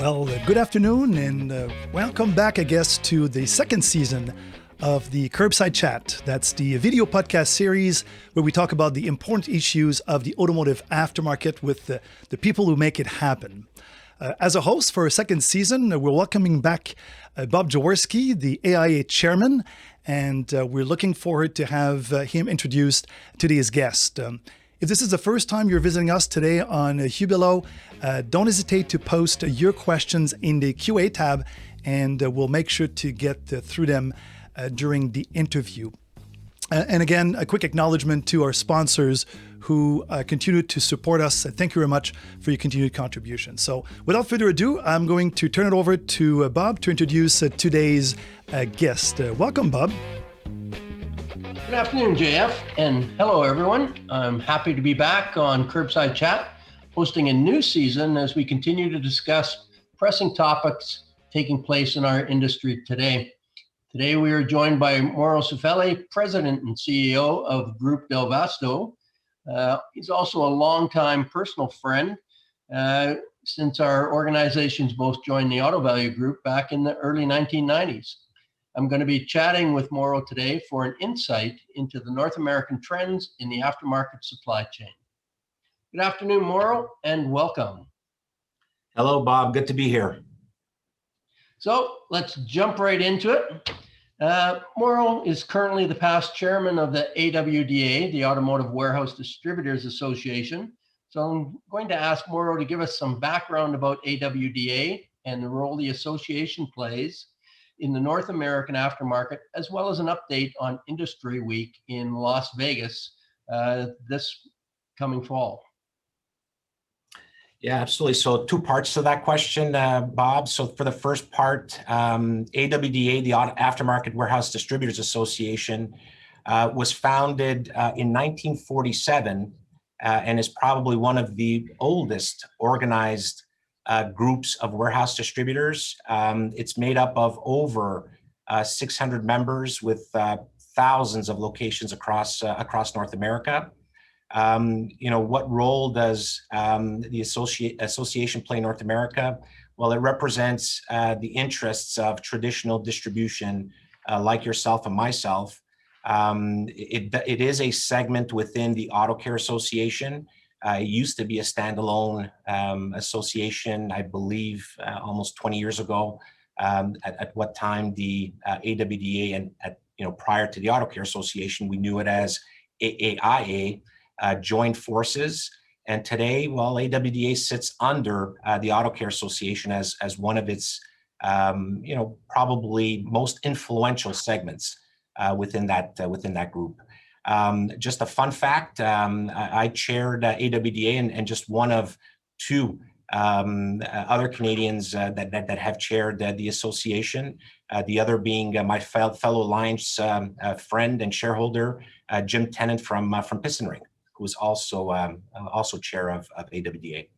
Well, good afternoon and welcome back, I guess, to the second season of the Curbside Chat. That's the video podcast series where we talk about the important issues of the automotive aftermarket with the people who make it happen. As a host for a second season, we're welcoming back Bob Jaworski, the AIA chairman, and we're looking forward to have him introduce today's guest. If this is the first time you're visiting us today on Hubilo, don't hesitate to post your questions in the QA tab, and we'll make sure to get through them during the interview. And again, a quick acknowledgement to our sponsors who continue to support us. Thank you very much for your continued contribution. So without further ado, I'm going to turn it over to Bob to introduce today's guest. Welcome, Bob. Good afternoon, JF, and hello, everyone. I'm happy to be back on Curbside Chat, hosting a new season as we continue to discuss pressing topics taking place in our industry today. Today, we are joined by Mauro Cifelli, President and CEO of Groupe Vasto. He's also a longtime personal friend since our organizations both joined the Auto Value Group back in the early 1990s. I'm going to be chatting with Mauro today for an insight into the North American trends in the aftermarket supply chain. Good afternoon, Mauro, and welcome. Hello, Bob. Good to be here. So let's jump right into it. Mauro is currently the past chairman of the AWDA, the Automotive Warehouse Distributors Association. So I'm going to ask Mauro to give us some background about AWDA and the role the association plays in the North American aftermarket, as well as an update on Industry Week in Las Vegas this coming fall. Yeah, absolutely. So two parts to that question, Bob. So for the first part, AWDA, the Aftermarket Warehouse Distributors Association, was founded in 1947 and is probably one of the oldest organized groups of warehouse distributors. It's made up of over 600 members with thousands of locations across North America. What role does the association play in North America? Well, it represents the interests of traditional distribution like yourself and myself. It is a segment within the Auto Care Association. It used to be a standalone association, I believe, almost 20 years ago. At what time the AWDA and prior to the Auto Care Association, we knew it as AAIA, joined forces. And today, well, AWDA sits under the Auto Care Association as one of its, probably most influential segments within that group. Just a fun fact, I chaired AWDA and just one of two other Canadians that have chaired the association, the other being my fellow Alliance friend and shareholder, Jim Tennant from Piston Ring, who is also chair of AWDA.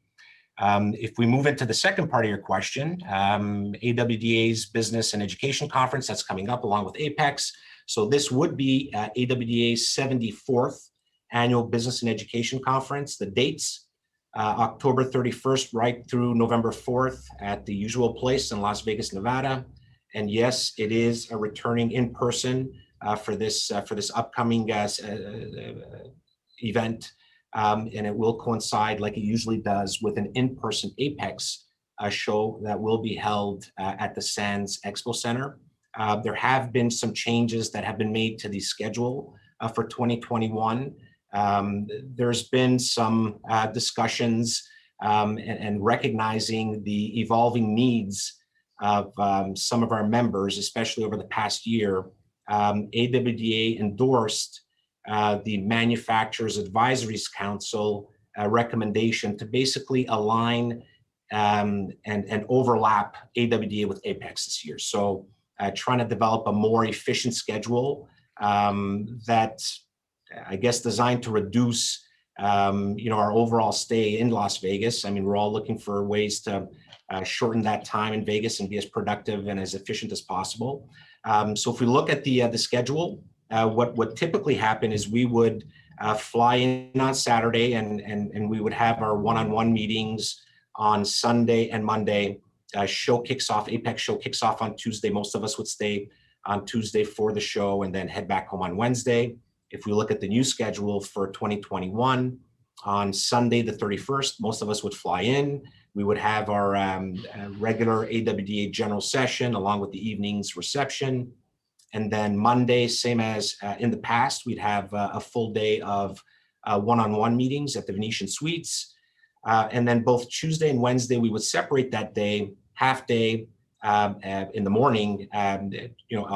If we move into the second part of your question, AWDA's Business and Education Conference that's coming up along with APEX. So this would be AWDA's 74th Annual Business and Education Conference. The dates, October 31st right through November 4th at the usual place in Las Vegas, Nevada. And yes, it is a returning in person for this upcoming event. And it will coincide, like it usually does, with an in-person APEX show that will be held at the Sands Expo Center. There have been some changes that have been made to the schedule for 2021. There's been some discussions and recognizing the evolving needs of some of our members, especially over the past year. AWDA endorsed the Manufacturers Advisory Council recommendation to basically align and overlap AWDA with APEX this year. So trying to develop a more efficient schedule that I guess designed to reduce our overall stay in Las Vegas. I mean, we're all looking for ways to shorten that time in Vegas and be as productive and as efficient as possible. So if we look at the schedule, what typically happen is we would fly in on Saturday and we would have our one-on-one meetings on Sunday and Monday. show kicks off, Apex show kicks off on Tuesday. Most of us would stay on Tuesday for the show and then head back home on Wednesday. If we look at the new schedule for 2021, on Sunday the 31st, most of us would fly in. We would have our regular AWDA general session along with the evening's reception. And then Monday, same as in the past, we'd have a full day of one-on-one meetings at the Venetian Suites. And then both Tuesday and Wednesday, we would separate that day, half day in the morning, on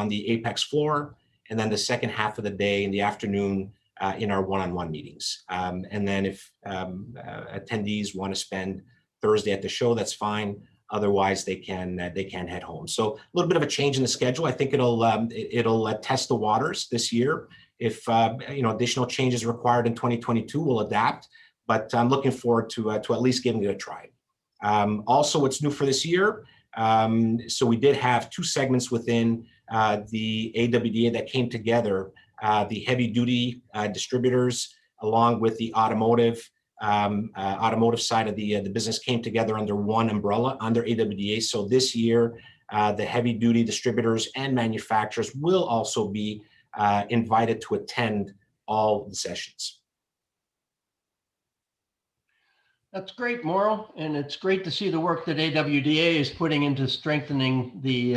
the Apex floor, and then the second half of the day in the afternoon in our one-on-one meetings. And then if attendees want to spend Thursday at the show, that's fine. Otherwise, they can head home. So a little bit of a change in the schedule. I think it'll test the waters this year. If additional changes required in 2022, we'll adapt. But I'm looking forward to at least giving it a try. Also, what's new for this year? So we did have two segments within the AWDA that came together. The heavy duty distributors, along with the automotive side of the business, came together under one umbrella under AWDA. So this year, the heavy duty distributors and manufacturers will also be invited to attend all the sessions. That's great, Mauro, and it's great to see the work that AWDA is putting into strengthening the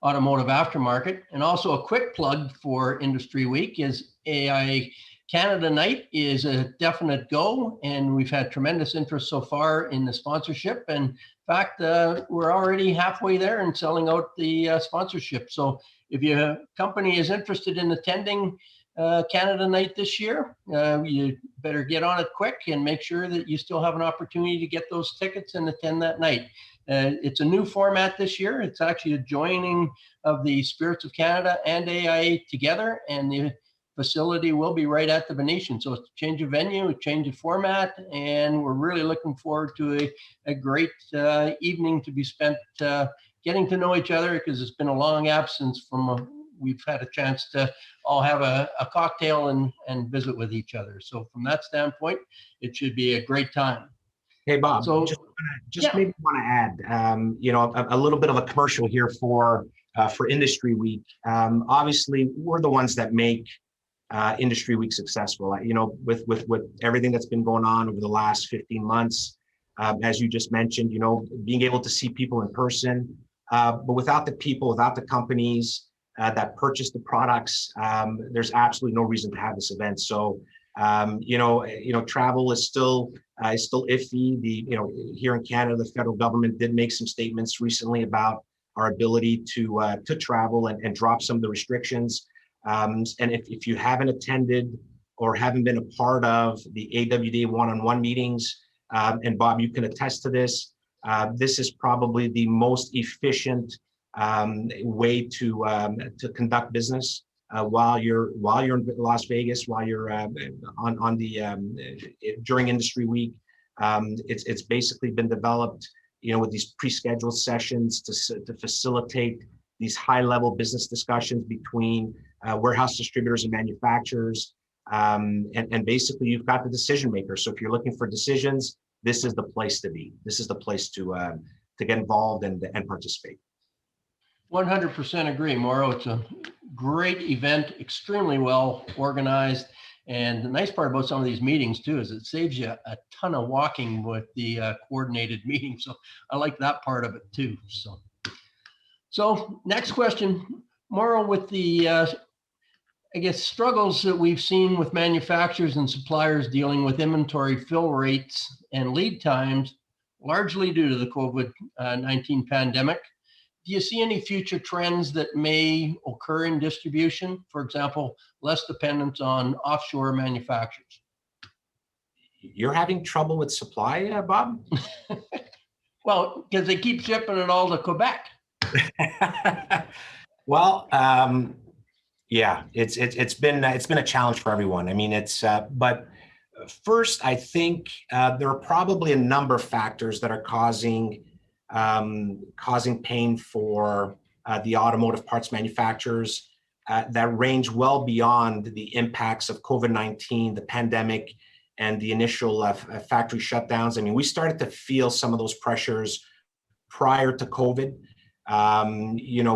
automotive aftermarket. And also a quick plug for Industry Week is AI Canada Night is a definite go, and we've had tremendous interest so far in the sponsorship. And in fact, we're already halfway there and selling out the sponsorship. So if your company is interested in attending Canada Night this year, you better get on it quick and make sure that you still have an opportunity to get those tickets and attend that night. It's a new format this year. It's actually a joining of the Spirits of Canada and AIA together, and the facility will be right at the Venetian. So it's a change of venue, a change of format, and we're really looking forward to a great evening to be spent getting to know each other, because it's been a long absence from we've had a chance to all have a cocktail and visit with each other. So from that standpoint, it should be a great time. Hey, Bob, so, just maybe want to add, a little bit of a commercial here for Industry Week. Obviously, we're the ones that make Industry Week successful. With everything that's been going on over the last 15 months, as you just mentioned, being able to see people in person, but without the people, without the companies that purchase the products, there's absolutely no reason to have this event. So, travel is still iffy. Here in Canada, the federal government did make some statements recently about our ability to travel and drop some of the restrictions. And if you haven't attended or haven't been a part of the AWDA one-on-one meetings, and Bob, you can attest to this, this is probably the most efficient way to conduct business while you're in Las Vegas, while you're on the during Industry Week. It's basically been developed, with these pre-scheduled sessions to facilitate these high-level business discussions between warehouse distributors and manufacturers, and basically you've got the decision maker. So if you're looking for decisions, this is the place to be. This is the place to get involved and participate. 100% agree, Mauro. It's a great event, extremely well organized. And the nice part about some of these meetings too is it saves you a ton of walking with the coordinated meetings. So I like that part of it too. So next question, Mauro, with the struggles that we've seen with manufacturers and suppliers dealing with inventory fill rates and lead times, largely due to the COVID-19 pandemic. Do you see any future trends that may occur in distribution? For example, less dependence on offshore manufacturers? You're having trouble with supply, Bob? Well, because they keep shipping it all to Quebec. Well, yeah, it's been a challenge for everyone. I mean, but first, I think there are probably a number of factors that are causing pain for the automotive parts manufacturers that range well beyond the impacts of COVID-19, the pandemic, and the initial factory shutdowns. I mean, we started to feel some of those pressures prior to COVID.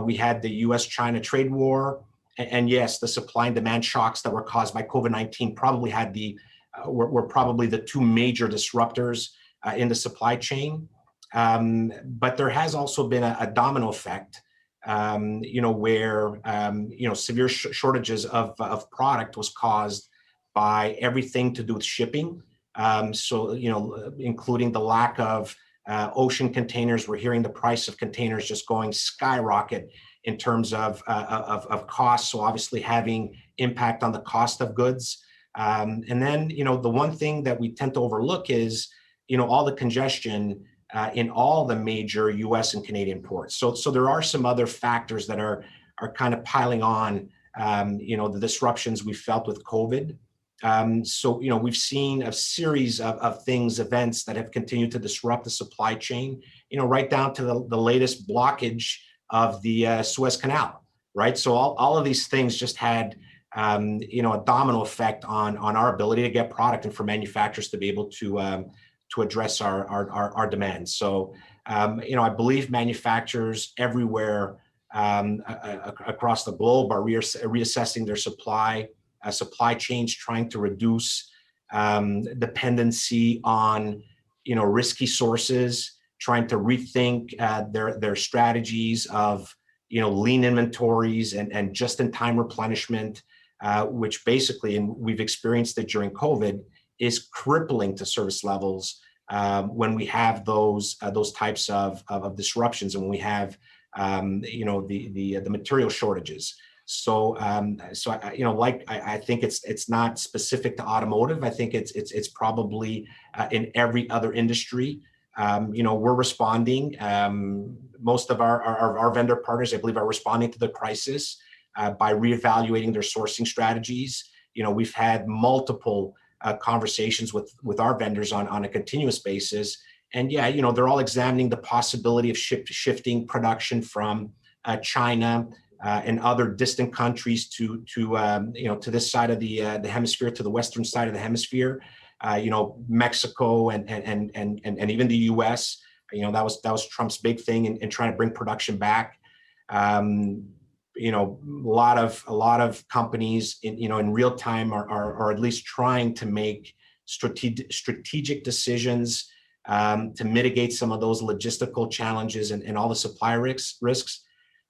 We had the U.S.-China trade war, and yes, the supply and demand shocks that were caused by COVID-19 probably had were probably the two major disruptors in the supply chain. But there has also been a domino effect, where severe shortages of product was caused by everything to do with shipping. Including the lack of ocean containers. We're hearing the price of containers just going skyrocket in terms of cost. So obviously having impact on the cost of goods. And then, the one thing that we tend to overlook is, all the congestion in all the major US and Canadian ports. So there are some other factors that are kind of piling on, the disruptions we felt with COVID. We've seen a series of events that have continued to disrupt the supply chain, right down to the latest blockage of the Suez Canal, right? So all of these things just had, a domino effect on our ability to get product and for manufacturers to be able to address our demands. So, I believe manufacturers everywhere across the globe are reassessing their supply chains, trying to reduce dependency on, risky sources, trying to rethink their strategies of, lean inventories and just-in-time replenishment, which basically, and we've experienced it during COVID, is crippling to service levels when we have those types of disruptions and when we have, the material shortages. So, I think it's not specific to automotive. I think it's probably in every other industry. We're responding. Most of our vendor partners, I believe, are responding to the crisis by reevaluating their sourcing strategies. We've had multiple conversations with our vendors on a continuous basis, and they're all examining the possibility of shifting production from China and other distant countries to this side of the hemisphere, to the western side of the hemisphere. Mexico and even the U.S. That was Trump's big thing in trying to bring production back. A lot of companies in real time are at least trying to make strategic decisions to mitigate some of those logistical challenges and all the supply risks.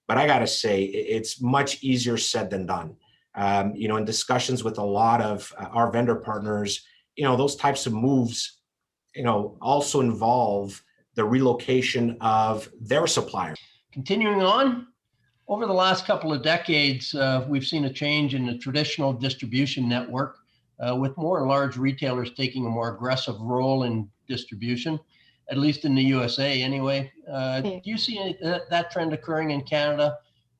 But I got to say, it's much easier said than done. In discussions with a lot of our vendor partners, those types of moves, also involve the relocation of their suppliers. Continuing on, over the last couple of decades, we've seen a change in the traditional distribution network, with more large retailers taking a more aggressive role in distribution, at least in the USA anyway. Do you see that trend occurring in Canada?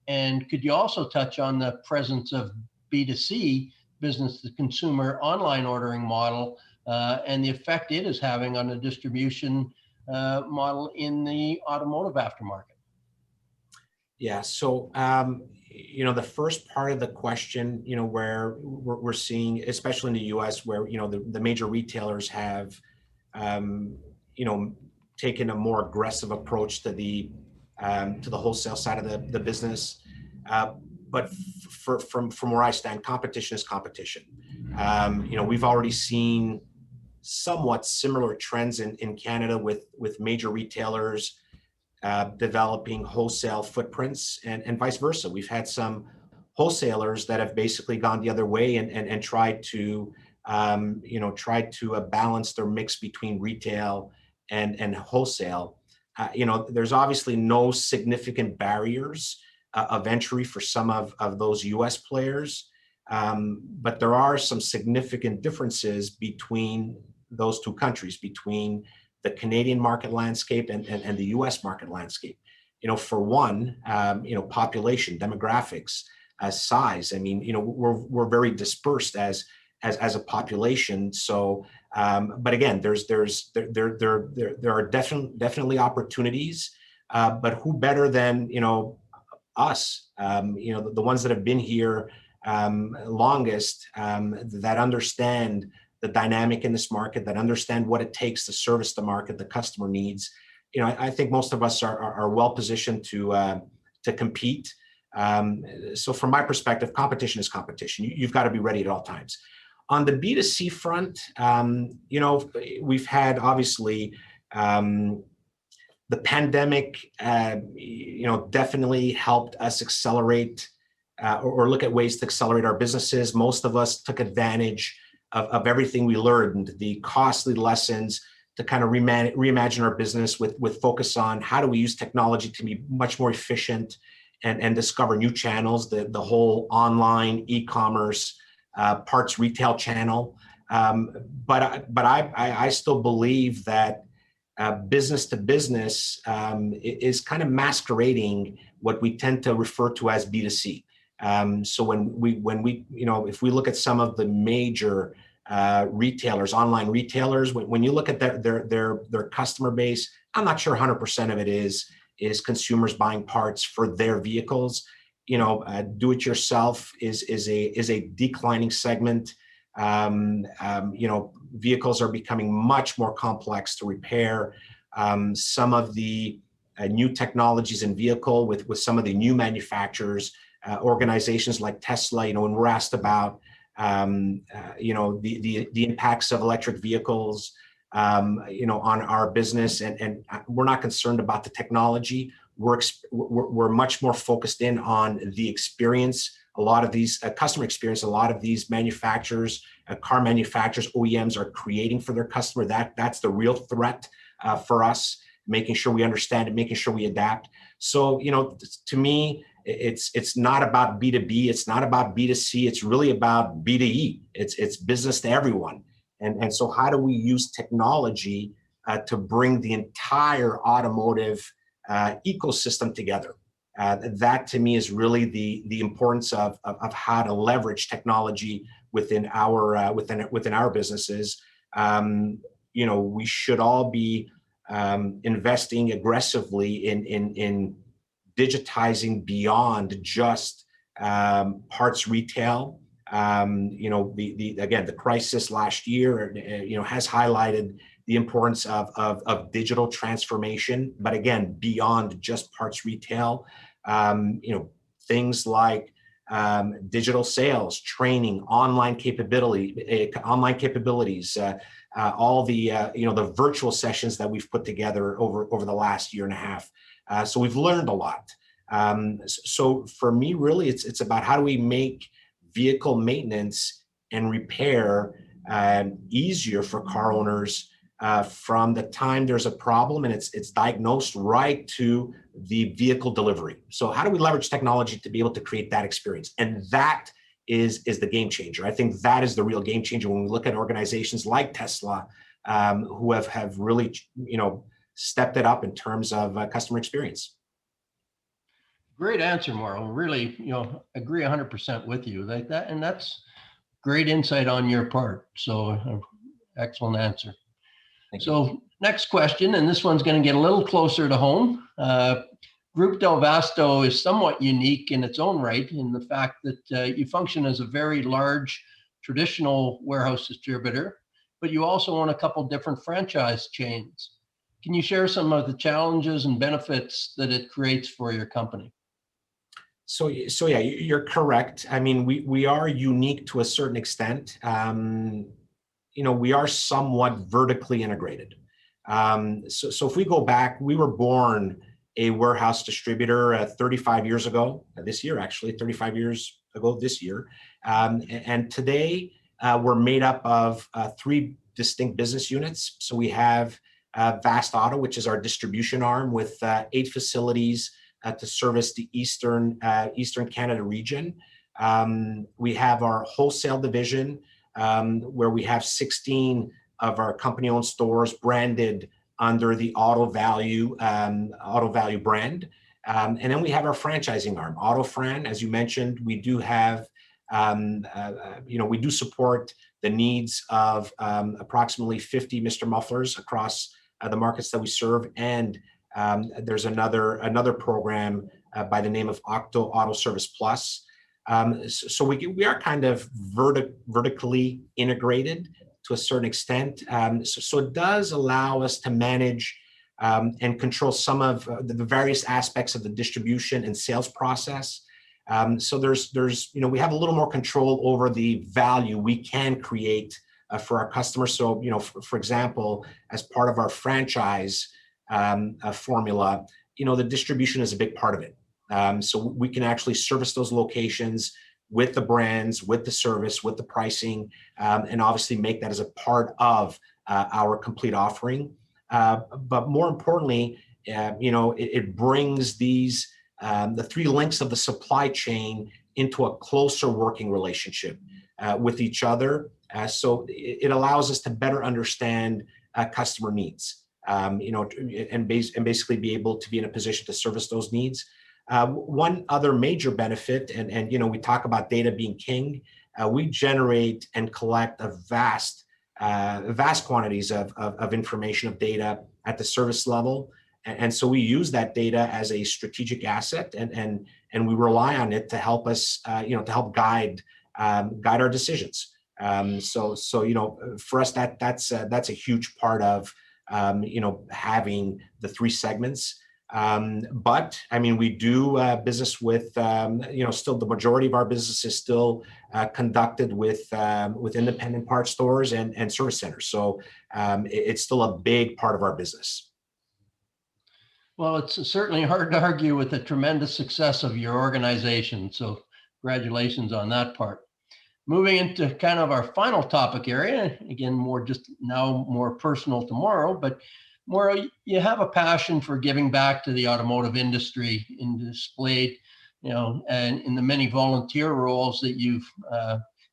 And could you also touch on the presence of B2C, business to consumer online ordering model, and the effect it is having on the distribution model in the automotive aftermarket? Yeah, so the first part of the question, where we're seeing, especially in the U.S., where the major retailers have, taken a more aggressive approach to the wholesale side of the business. But from where I stand, competition is competition. We've already seen somewhat similar trends in Canada with major retailers developing wholesale footprints and vice versa. We've had some wholesalers that have basically gone the other way and tried to balance their mix between retail and wholesale. There's obviously no significant barriers of entry for some of those US players, but there are some significant differences between those two countries, between the Canadian market landscape and the US market landscape. For one, population, demographics, size. I mean, we're very dispersed as a population. So, but again, there are definitely opportunities. But who better than us? The ones that have been here longest, that understand the dynamic in this market, that understand what it takes to service the market, the customer needs, I think most of us are well positioned to compete. So from my perspective, competition is competition. You've got to be ready at all times. On the B2C front, we've had obviously the pandemic, definitely helped us accelerate or look at ways to accelerate our businesses. Most of us took advantage of everything we learned, the costly lessons to kind of reimagine our business with focus on how do we use technology to be much more efficient and discover new channels, the whole online e-commerce parts retail channel. But I still believe that business to business is kind of masquerading what we tend to refer to as B2C. So when we if we look at some of the major retailers, online retailers, when you look at their customer base, I'm not sure 100% of it is consumers buying parts for their vehicles. Do it yourself is a declining segment. Vehicles are becoming much more complex to repair. Some of the new technologies in vehicle with some of the new manufacturers, organizations like Tesla, when we're asked about, the impacts of electric vehicles, on our business, and we're not concerned about the technology. We're much more focused in on the experience. A lot of these customer experience, a lot of these manufacturers, car manufacturers, OEMs are creating for their customer. That's the real threat for us, making sure we understand it, making sure we adapt. So, to me, it's not about B2B, it's not about B2C, it's really about B2E. It's business to everyone. And so how do we use technology to bring the entire automotive ecosystem together? That to me is really the importance of how to leverage technology within our businesses. We should all be investing aggressively in digitizing beyond just parts retail. The crisis last year, has highlighted the importance of digital transformation, but again, beyond just parts retail. Things like digital sales, training, online capabilities, all the virtual sessions that we've put together over the last year and a half. So we've learned a lot. So for me, really, it's about how do we make vehicle maintenance and repair easier for car owners from the time there's a problem and it's diagnosed right to the vehicle delivery. So how do we leverage technology to be able to create that experience? And that is the game changer. I think that is the real game changer when we look at organizations like Tesla, who have really, stepped it up in terms of customer experience. Great answer, Mauro. Really, agree 100% with you like that, and that's great insight on your part. So, excellent answer. So, next question, and this one's going to get a little closer to home. Groupe Vasto is somewhat unique in its own right in the fact that you function as a very large traditional warehouse distributor, but you also own a couple different franchise chains. Can you share some of the challenges and benefits that it creates for your company? So yeah, you're correct. I mean, we are unique to a certain extent. We are somewhat vertically integrated. So if we go back, we were born a warehouse distributor 35 years ago, this year actually, 35 years ago this year. And today we're made up of three distinct business units. So we have Vasto, which is our distribution arm with 8 facilities to service the Eastern Canada region. We have our wholesale division, where we have 16 of our company-owned stores branded under the Auto Value brand. And then we have our franchising arm, AutoFran. As you mentioned, we do have, we do support the needs of approximately 50 Mr. Mufflers across the markets that we serve. And there's another program by the name of Octo Auto Service Plus. So we are kind of vertically integrated to a certain extent. So it does allow us to manage and control some of the various aspects of the distribution and sales process. So we have a little more control over the value we can create for our customers. So, for example, as part of our franchise formula, the distribution is a big part of it. So we can actually service those locations with the brands, with the service, with the pricing, and obviously make that as a part of our complete offering. But more importantly, it brings these the three links of the supply chain into a closer working relationship with each other. So it allows us to better understand customer needs, and basically be able to be in a position to service those needs. One other major benefit, and we talk about data being king. We generate and collect a vast quantities of information, of data at the service level, and so we use that data as a strategic asset, and we rely on it to help us, to help guide our decisions. So for us, that's a huge part of having the three segments. But I mean, we do business with, still the majority of our business is still conducted with independent parts stores and service centers. So it's still a big part of our business. Well, it's certainly hard to argue with the tremendous success of your organization. So congratulations on that part. Moving into kind of our final topic area, again, more personal to Mauro, but Mauro, you have a passion for giving back to the automotive industry and displayed, and in the many volunteer roles that you've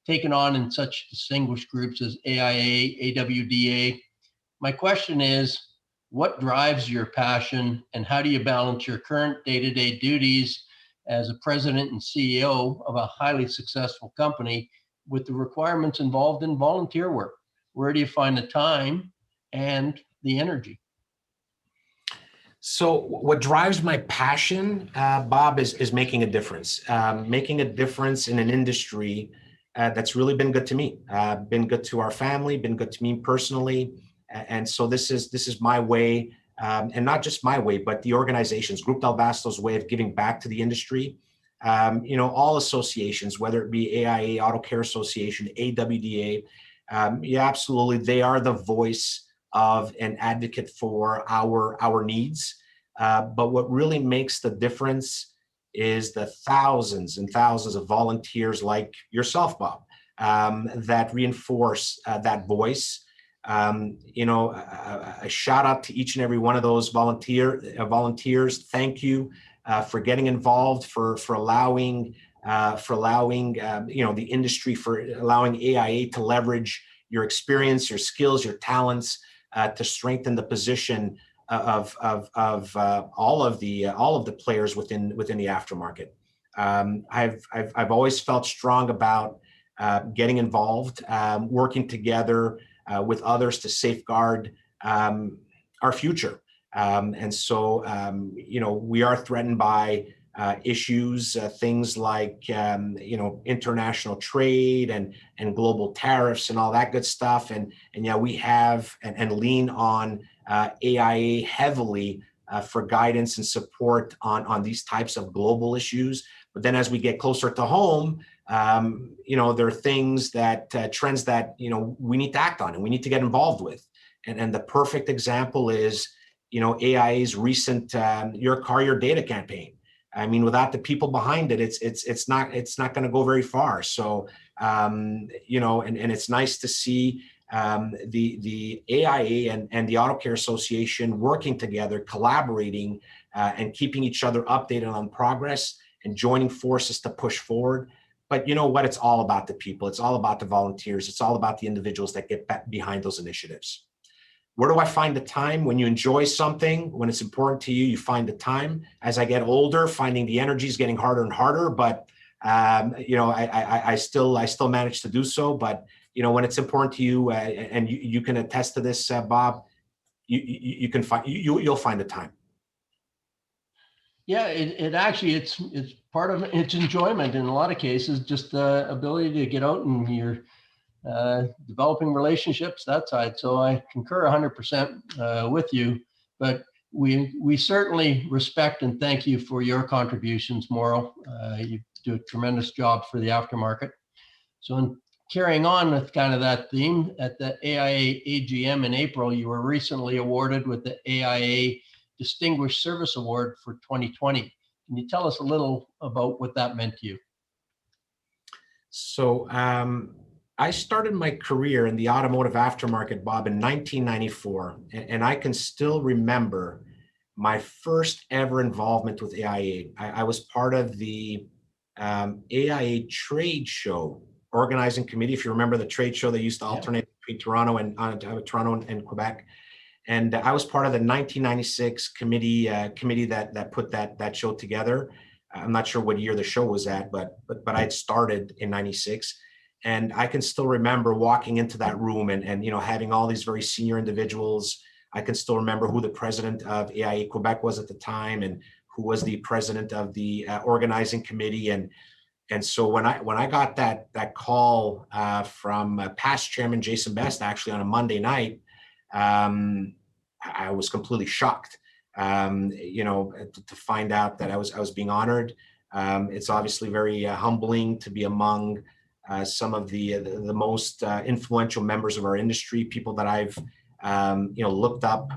taken on in such distinguished groups as AIA, AWDA. My question is, what drives your passion, and how do you balance your current day-to-day duties as a president and CEO of a highly successful company with the requirements involved in volunteer work? Where do you find the time and the energy? So what drives my passion, Bob, is making a difference. Making a difference in an industry that's really been good to me, been good to our family, been good to me personally. And so this is my way, and not just my way, but the organization's, Groupe Vasto's way of giving back to the industry. All associations, whether it be AIA, Auto Care Association, AWDA, yeah, absolutely, they are the voice of an advocate for our needs. But what really makes the difference is the thousands and thousands of volunteers like yourself, Bob, that reinforce that voice. A shout out to each and every one of those volunteers. Thank you for getting involved, for allowing the industry, for allowing AIA to leverage your experience, your skills, your talents to strengthen the position of all of the players within the aftermarket. I've always felt strong about getting involved, working together with others to safeguard our future. And so, we are threatened by issues, things like, international trade and global tariffs and all that good stuff. And yeah, we have and lean on AIA heavily for guidance and support on these types of global issues. But then as we get closer to home, there are things trends that, we need to act on and we need to get involved with. And the perfect example is, AIA's recent Your Car, Your Data campaign. I mean, without the people behind it, it's not going to go very far. So, and it's nice to see the AIA and the Auto Care Association working together, collaborating, and keeping each other updated on progress and joining forces to push forward. But you know what? It's all about the people. It's all about the volunteers. It's all about the individuals that get behind those initiatives. Where do I find the time? When you enjoy something, when it's important to you, you find the time. As I get older, finding the energy is getting harder and harder, but I still manage to do so. But when it's important to you, and you can attest to this, Bob, you'll find the time. Yeah, it actually, it's part of its enjoyment in a lot of cases, just the ability to get out and you're developing relationships, that side. So I concur 100% with you. But we certainly respect and thank you for your contributions, Mauro. You do a tremendous job for the aftermarket. So in carrying on with kind of that theme, at the AIA AGM in April, you were recently awarded with the AIA Distinguished Service Award for 2020. Can you tell us a little about what that meant to you? So I started my career in the automotive aftermarket, Bob, in 1994, and I can still remember my first ever involvement with AIA. I was part of the AIA trade show organizing committee. If you remember the trade show, they used to alternate between Toronto and Quebec. And I was part of the 1996 committee that put that show together. I'm not sure what year the show was at, but I'd started in 96. And I can still remember walking into that room and having all these very senior individuals. I can still remember who the president of AIA Quebec was at the time and who was the president of the organizing committee. And so when I got that call from past chairman Jason Best, actually on a Monday night, I was completely shocked, to find out that I was being honored. It's obviously very humbling to be among some of the most influential members of our industry, people that I've looked up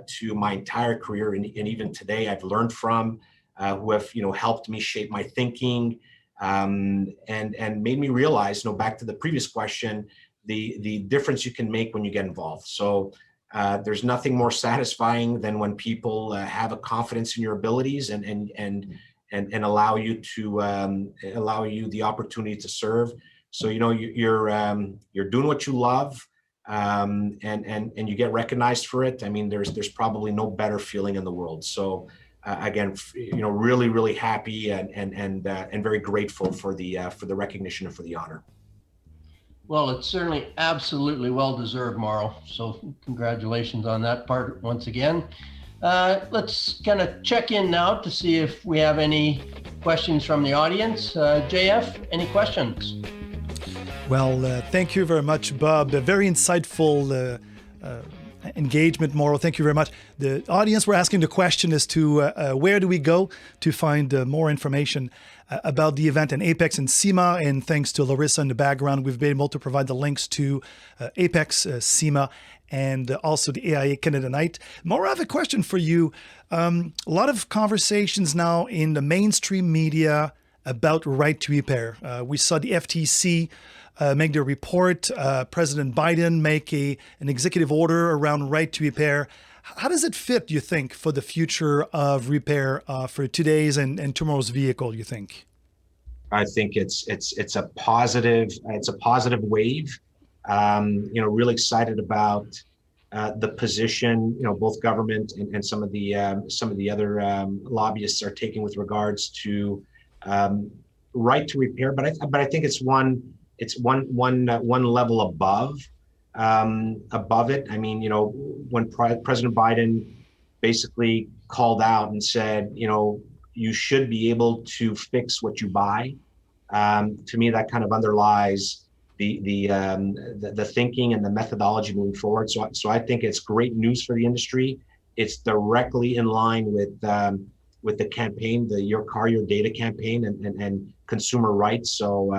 to my entire career, and even today I've learned from, who have helped me shape my thinking, and made me realize, back to the previous question, the difference you can make when you get involved. So there's nothing more satisfying than when people have a confidence in your abilities and allow you the opportunity to serve. So you're doing what you love, and you get recognized for it. I mean, there's probably no better feeling in the world. So again, really, really happy and very grateful for the recognition and for the honor. Well, it's certainly absolutely well-deserved, Mauro. So congratulations on that part once again. Let's kind of check in now to see if we have any questions from the audience. JF, any questions? Well, thank you very much, Bob. A very insightful engagement, Mauro. Thank you very much. The audience were asking the question as to where do we go to find more information about the event in Apex and SEMA, and thanks to Larissa in the background, we've been able to provide the links to Apex, SEMA, and also the AIA Canada Night. Mauro, I have a question for you. A lot of conversations now in the mainstream media about right to repair. We saw the FTC make their report, President Biden make an executive order around right to repair. How does it fit, you think, for the future of repair for today's and tomorrow's vehicle, you think? I think it's a positive wave. Really excited about the position, both government and some of the other lobbyists are taking with regards to right to repair. But I think it's one level above it. I mean, when President Biden basically called out and said, you should be able to fix what you buy. To me, that kind of underlies the thinking and the methodology moving forward. So I think it's great news for the industry. It's directly in line with the campaign, the Your Car, Your Data campaign, and consumer rights. So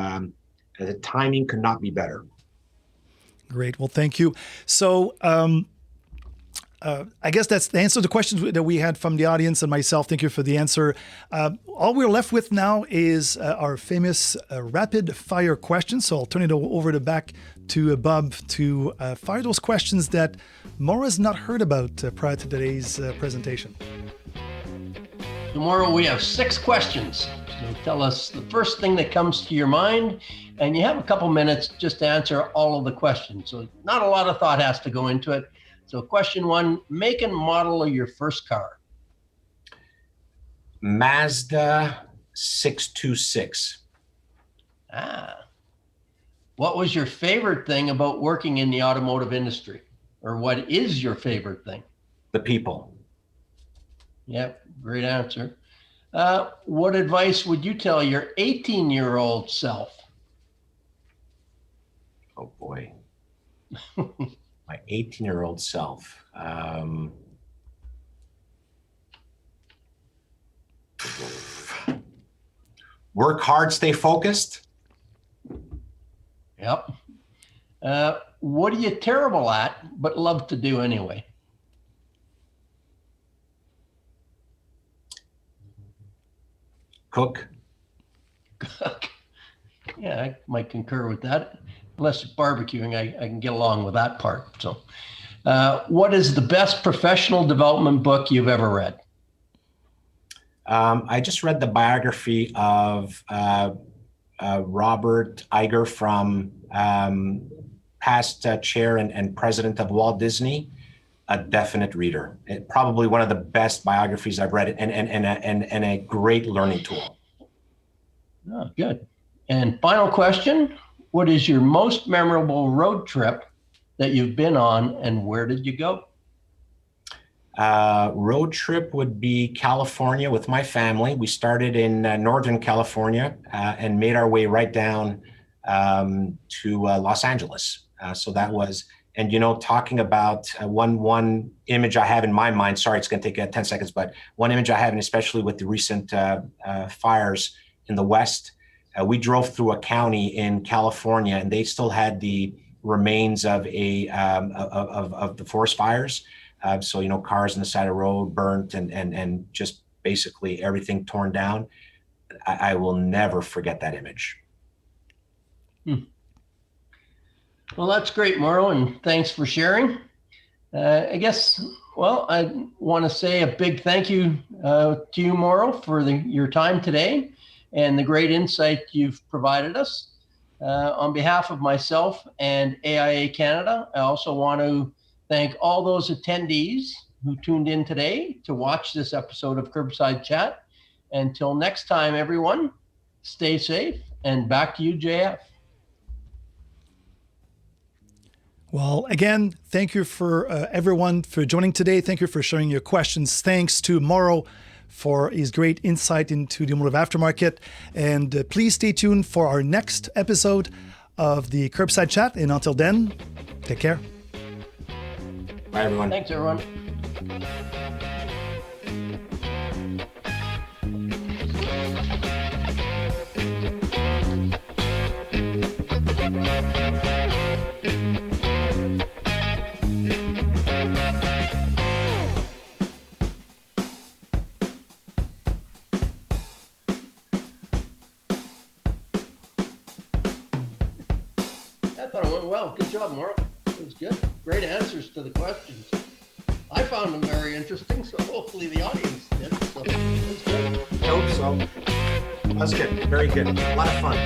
the timing could not be better. Great. Well, thank you. So I guess that's the answer to the questions that we had from the audience and myself. Thank you for the answer. All we're left with now is our famous rapid fire questions. So I'll turn it over back to Bob to fire those questions that Mauro has not heard about prior to today's presentation. Tomorrow we have 6 questions. So tell us the first thing that comes to your mind, and you have a couple minutes just to answer all of the questions. So not a lot of thought has to go into it. So question 1, make and model of your first car. Mazda 626. What was your favorite thing about working in the automotive industry? Or what is your favorite thing? The people. Yep, great answer. What advice would you tell your 18-year-old self? Oh boy. My 18-year-old self. Work hard, stay focused. Yep. What are you terrible at, but love to do anyway? Cook. Yeah, I might concur with that. Unless it's barbecuing, I can get along with that part. So, what is the best professional development book you've ever read? I just read the biography of Robert Iger, from past chair and president of Walt Disney. A definite reader. Probably one of the best biographies I've read, and a great learning tool. Oh, good. And final question, what is your most memorable road trip that you've been on, and where did you go? Road trip would be California with my family. We started in Northern California and made our way right down to Los Angeles. So that was, and talking about one image I have in my mind, sorry, it's going to take 10 seconds, but one image I have, and especially with the recent fires in the West, we drove through a county in California, and they still had the remains of of the forest fires. So, cars on the side of the road burnt, and just basically everything torn down. I will never forget that image. Well, that's great, Mauro, and thanks for sharing. I guess, well, I want to say a big thank you to you, Mauro, for your time today and the great insight you've provided us. On behalf of myself and AIA Canada, I also want to thank all those attendees who tuned in today to watch this episode of Curbside Chat. Until next time, everyone, stay safe, and back to you, JF. Well, again, thank you for everyone for joining today. Thank you for sharing your questions. Thanks to Mauro for his great insight into the automotive aftermarket. And please stay tuned for our next episode of the Curbside Chat. And until then, take care. Bye, everyone. Thanks, everyone. I thought it went well. Good job, Mauro. It was good. Great answers to the questions. I found them very interesting, so hopefully the audience did. So that's good. I hope so. That was good. Very good. A lot of fun.